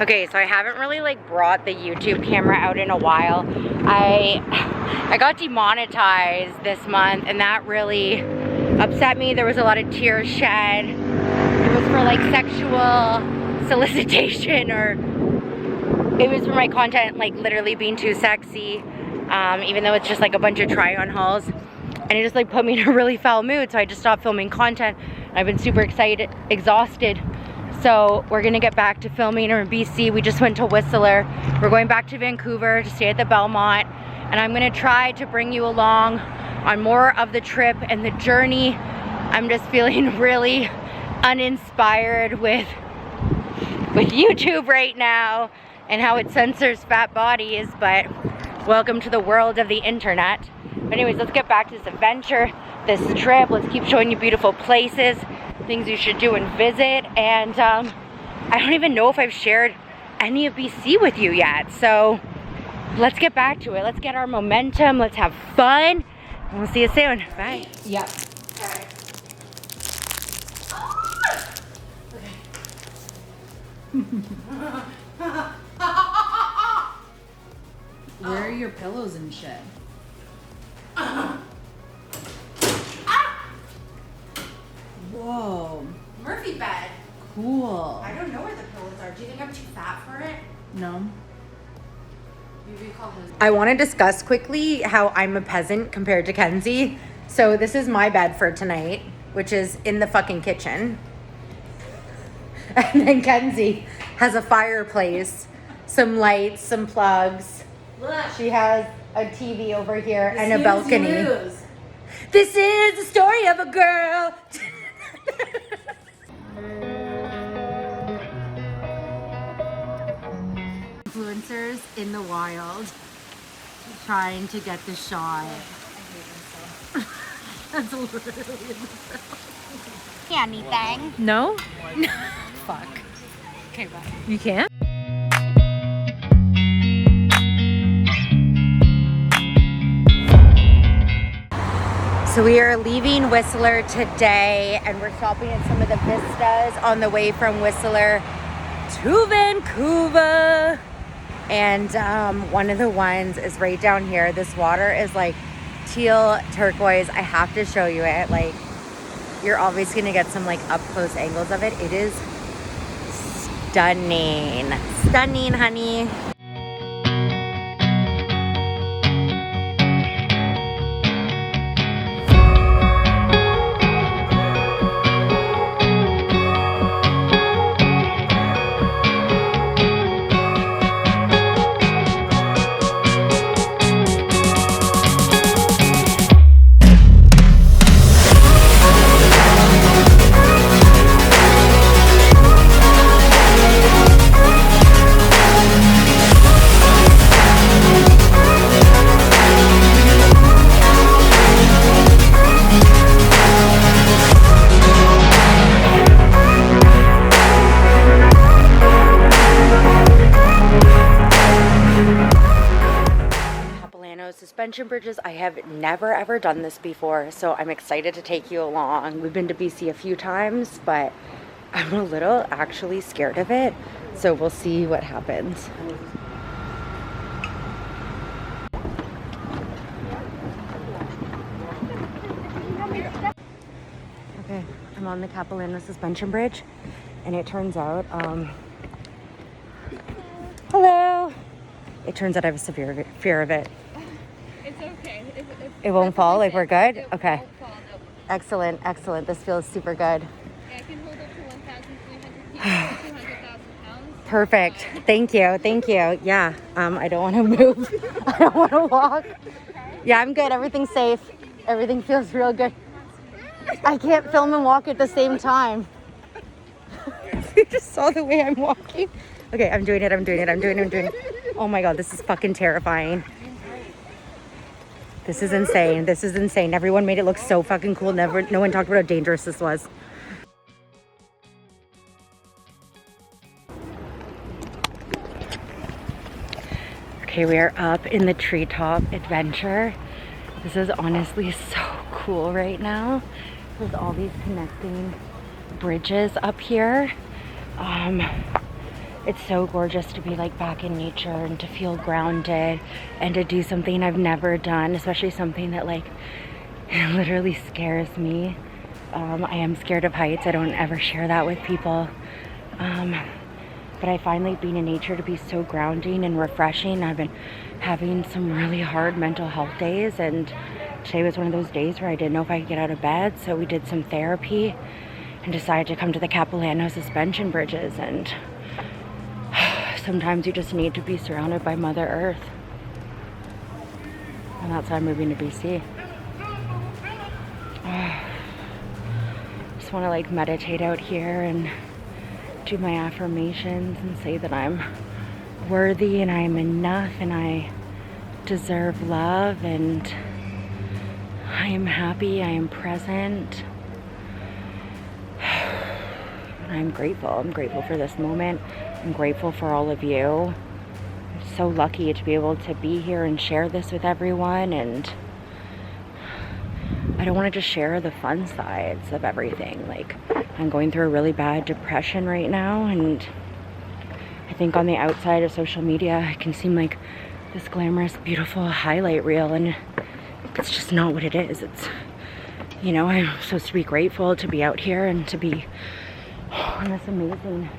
Okay, so I haven't really like brought the YouTube camera out in a while. I got demonetized this month and that really upset me. There was a lot of tears shed. It was for like sexual solicitation, or it was for my content like literally being too sexy, even though it's just like a bunch of try-on hauls. And it just like put me in a really foul mood, so I just stopped filming content. I've been super exhausted. So we're gonna get back to filming in BC. We just went to Whistler. We're going back to Vancouver to stay at the Belmont. And I'm gonna try to bring you along on more of the trip and the journey. I'm just feeling really uninspired with YouTube right now and how it censors fat bodies, but welcome to the world of the internet. But anyways, let's get back to this adventure, this trip. Let's keep showing you beautiful places, things you should do and visit. And I don't even know if I've shared any of BC with you yet. So let's get back to it. Let's get our momentum. Let's have fun. And we'll see you soon. Bye. Yep. Okay. Where are your pillows and shit? Whoa. Murphy bed. Cool. I don't know where the pillows are. Do you think I'm too fat for it? No. Maybe call his. I want to discuss quickly how I'm a peasant compared to Kenzie. So this is my bed for tonight, which is in the fucking kitchen. And then Kenzie has a fireplace, some lights, some plugs. Look. She has a TV over here and a balcony. This is the story of a girl. Influencers in the wild trying to get the shot. That's literally in the film. Anything? No? Fuck. Okay, bye. You can't? So we are leaving Whistler today and we're stopping at some of the vistas on the way from Whistler to Vancouver. And one of the ones is right down here. This water is like teal turquoise. I have to show you it. Like, you're always gonna get some like up close angles of it. It is stunning. Stunning, honey. Suspension bridges. I have never ever done this before, so I'm excited to take you along. We've been to BC a few times, but I'm a little actually scared of it, so we'll see what happens. Okay, I'm on the Capilano suspension bridge, and it turns out hello, it turns out I have a severe fear of it. It's okay. It won't fall? Like, we're good? It Okay. won't fall, no. Excellent, excellent. This feels super good. Yeah, it can hold up to 1,300 kilos, 200,000 pounds. Perfect. Thank you. Thank you. Yeah. I don't want to move. I don't want to walk. Yeah, I'm good. Everything's safe. Everything feels real good. I can't film and walk at the same time. You just saw the way I'm walking. Okay, I'm doing it. I'm doing it. Oh my God, this is fucking terrifying. This is insane. This is insane. Everyone made it look so fucking cool. No one talked about how dangerous this was. Okay, we are up in the treetop adventure. This is honestly so cool right now. There's all these connecting bridges up here. It's so gorgeous to be like back in nature and to feel grounded and to do something I've never done, especially something that like literally scares me. I am scared of heights. I don't ever share that with people. But I find like being in nature to be so grounding and refreshing. I've been having some really hard mental health days, and today was one of those days where I didn't know if I could get out of bed, so we did some therapy and decided to come to the Capilano suspension bridges. And sometimes you just need to be surrounded by Mother Earth, and that's why I'm moving to BC. Just want to like meditate out here and do my affirmations and say that I'm worthy and I'm enough and I deserve love and I am happy, I am present. I'm grateful. I'm grateful for this moment. I'm grateful for all of you. I'm so lucky to be able to be here and share this with everyone, and I don't want to just share the fun sides of everything. Like, I'm going through a really bad depression right now, and I think on the outside of social media it can seem like this glamorous, beautiful highlight reel, and it's just not what it is. It's, you know, I'm supposed to be grateful to be out here and to be on this amazing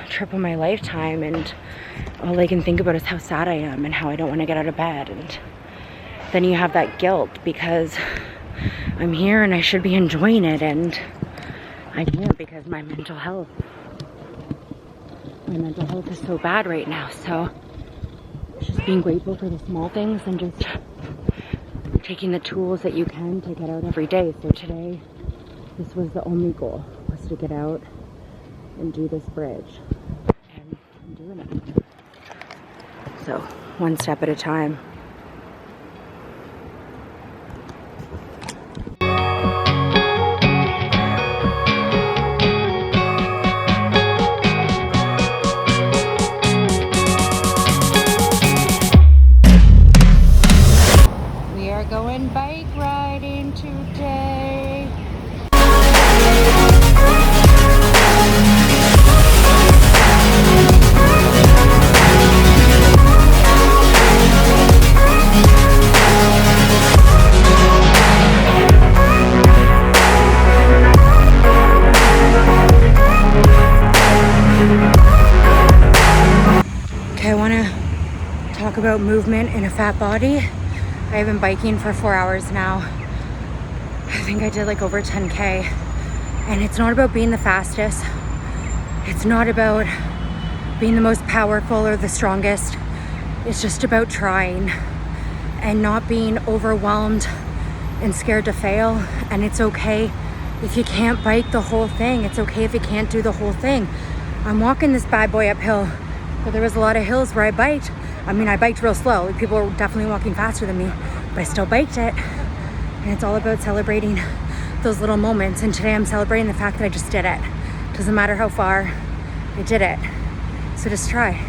trip of my lifetime, and all I can think about is how sad I am and how I don't want to get out of bed. And then you have that guilt because I'm here and I should be enjoying it, and I can't because my mental health is so bad right now. So just being grateful for the small things and just taking the tools that you can to get out every day. So today, this was the only goal, was to get out and do this bridge, and I'm doing it. So one step at a time. We are going bike riding today. Okay, I want to talk about movement in a fat body. I've been biking for 4 hours now. I think I did like over 10K. And it's not about being the fastest. It's not about being the most powerful or the strongest. It's just about trying and not being overwhelmed and scared to fail. And it's okay if you can't bike the whole thing. It's okay if you can't do the whole thing. I'm walking this bad boy uphill, but there was a lot of hills where I biked. I mean, I biked real slow. People were definitely walking faster than me, but I still biked it. And it's all about celebrating those little moments. And today I'm celebrating the fact that I just did it. Doesn't matter how far, I did it. So just try.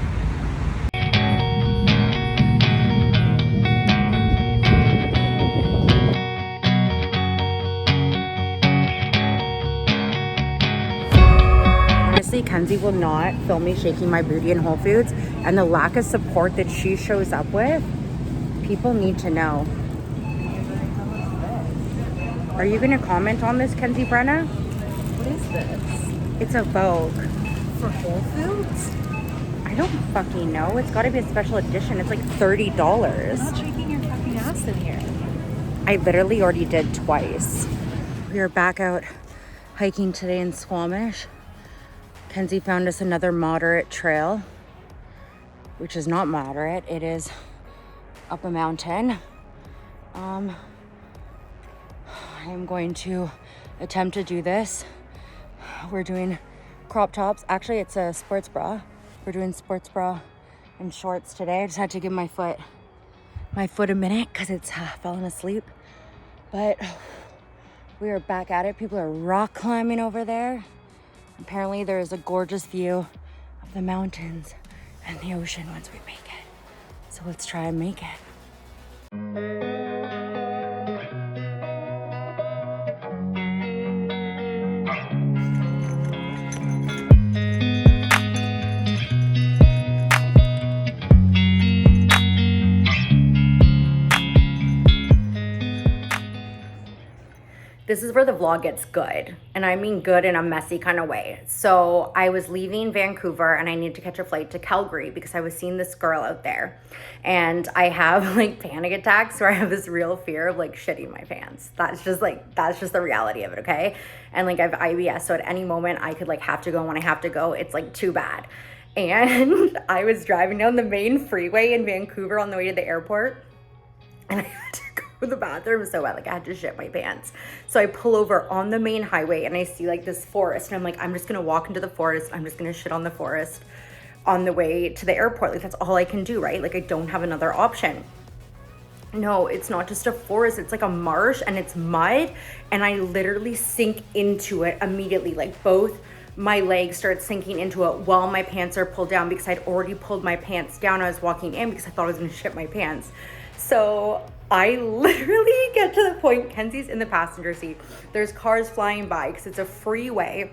Honestly, Kenzie will not film me shaking my booty in Whole Foods, and the lack of support that she shows up with, people need to know. Are you going to comment on this, Kenzie Brenna? What is this? It's a Vogue. For Whole Foods? I don't fucking know. It's got to be a special edition. It's like $30. You're not shaking your fucking ass in here. I literally already did twice. We are back out hiking today in Squamish. Kenzie found us another moderate trail, which is not moderate. It is up a mountain. I am going to attempt to do this. We're doing crop tops. Actually, it's a sports bra. We're doing sports bra and shorts today. I just had to give my foot a minute because it's fallen asleep. But we are back at it. People are rock climbing over there. Apparently there is a gorgeous view of the mountains and the ocean once we make it. So let's try and make it. this is where the vlog gets good. And I mean good in a messy kind of way. So I was leaving Vancouver and I needed to catch a flight to Calgary because I was seeing this girl out there. And I have like panic attacks where I have this real fear of like shitting my pants. That's just the reality of it, okay? And like I have IBS, so at any moment I could like have to go, and when I have to go, it's like too bad. And I was driving down the main freeway in Vancouver on the way to the airport, and I had to go to the bathroom so bad, like I had to shit my pants. So I pull over on the main highway and I see like this forest, and I'm like, I'm just gonna walk into the forest. I'm just gonna shit on the forest on the way to the airport. Like that's all I can do, right? Like I don't have another option. No, it's not just a forest, it's like a marsh and it's mud, and I literally sink into it immediately. Like both my legs start sinking into it while my pants are pulled down, because I'd already pulled my pants down. I was walking in because I thought I was gonna shit my pants. So I literally get to the point, Kenzie's in the passenger seat. There's cars flying by because it's a freeway.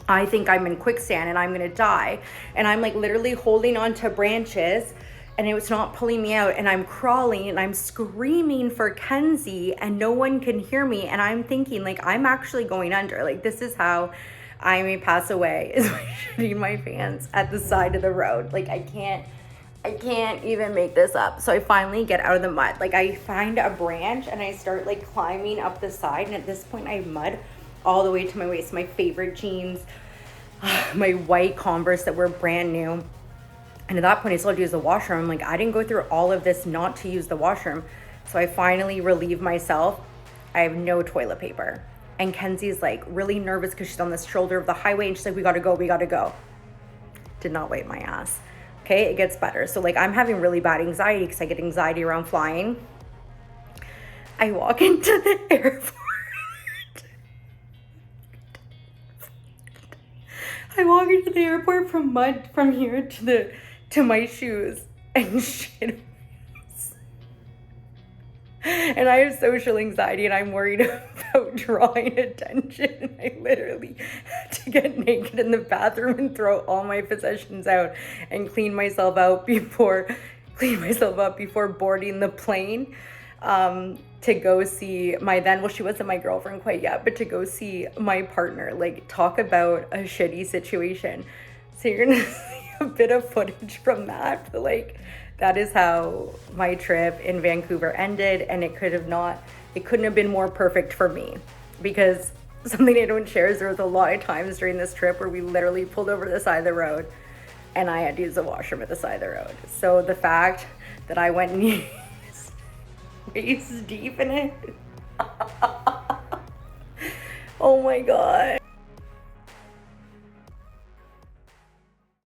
I think I'm in quicksand and I'm gonna die. And I'm like literally holding on to branches, and it was not pulling me out, and I'm crawling and I'm screaming for Kenzie and no one can hear me. And I'm thinking like, I'm actually going under. Like this is how I may pass away, is by shitting my pants at the side of the road. Like I can't even make this up. So I finally get out of the mud. Like I find a branch and I start like climbing up the side. And at this point I have mud all the way to my waist. My favorite jeans, my white Converse that were brand new. And at that point I still had to use the washroom. I'm like, I didn't go through all of this not to use the washroom. So I finally relieve myself. I have no toilet paper. And Kenzie's like really nervous because she's on the shoulder of the highway, and she's like, we gotta go. Did not wipe my ass. Okay, it gets better. So like I'm having really bad anxiety because I get anxiety around flying. I walk into the airport. I walk into the airport from mud from here to my shoes and shit. And I have social anxiety and I'm worried about drawing attention. I literally had to get naked in the bathroom and throw all my possessions out and clean myself up before boarding the plane to go see my then, well, she wasn't my girlfriend quite yet, but to go see my partner. Like talk about a shitty situation. So you're gonna see a bit of footage from that, but like that is how my trip in Vancouver ended, and it couldn't have been more perfect for me, because something I don't share is there was a lot of times during this trip where we literally pulled over to the side of the road and I had to use the washroom at the side of the road. So the fact that I went waist deep in it, oh my God.